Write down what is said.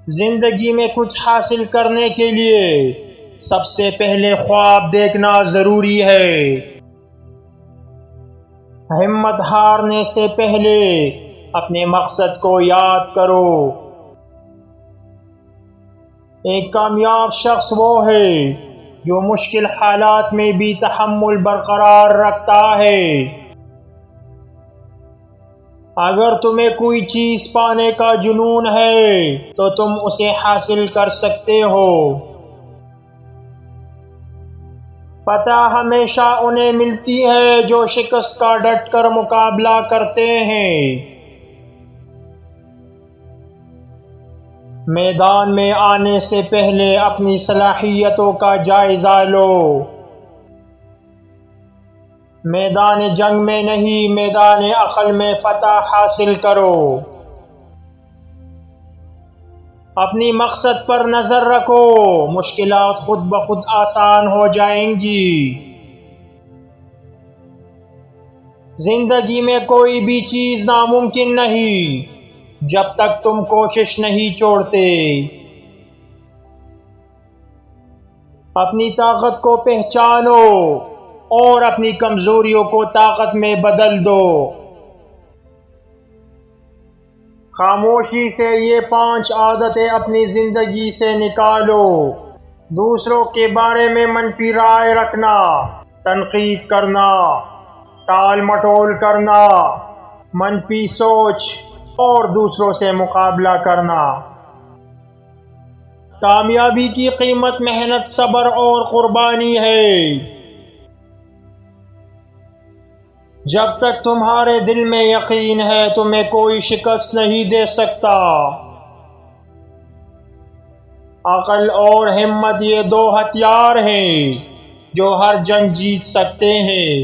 زندگی میں کچھ حاصل کرنے کے لیے سب سے پہلے خواب دیکھنا ضروری ہے۔ ہمت ہارنے سے پہلے اپنے مقصد کو یاد کرو۔ ایک کامیاب شخص وہ ہے جو مشکل حالات میں بھی تحمل برقرار رکھتا ہے۔ اگر تمہیں کوئی چیز پانے کا جنون ہے تو تم اسے حاصل کر سکتے ہو۔ فتح ہمیشہ انہیں ملتی ہے جو شکست کا ڈٹ کر مقابلہ کرتے ہیں۔ میدان میں آنے سے پہلے اپنی صلاحیتوں کا جائزہ لو۔ میدان جنگ میں نہیں، میدان عقل میں فتح حاصل کرو۔ اپنی مقصد پر نظر رکھو، مشکلات خود بخود آسان ہو جائیں گی۔ زندگی میں کوئی بھی چیز ناممکن نہیں جب تک تم کوشش نہیں چھوڑتے۔ اپنی طاقت کو پہچانو اور اپنی کمزوریوں کو طاقت میں بدل دو۔ خاموشی سے یہ 5 عادتیں اپنی زندگی سے نکالو۔ دوسروں کے بارے میں منفی رائے رکھنا، تنقید کرنا، ٹال مٹول کرنا، منفی سوچ اور دوسروں سے مقابلہ کرنا۔ کامیابی کی قیمت محنت، صبر اور قربانی ہے۔ جب تک تمہارے دل میں یقین ہے تمہیں کوئی شکست نہیں دے سکتا۔ عقل اور ہمت یہ 2 ہتھیار ہیں جو ہر جنگ جیت سکتے ہیں۔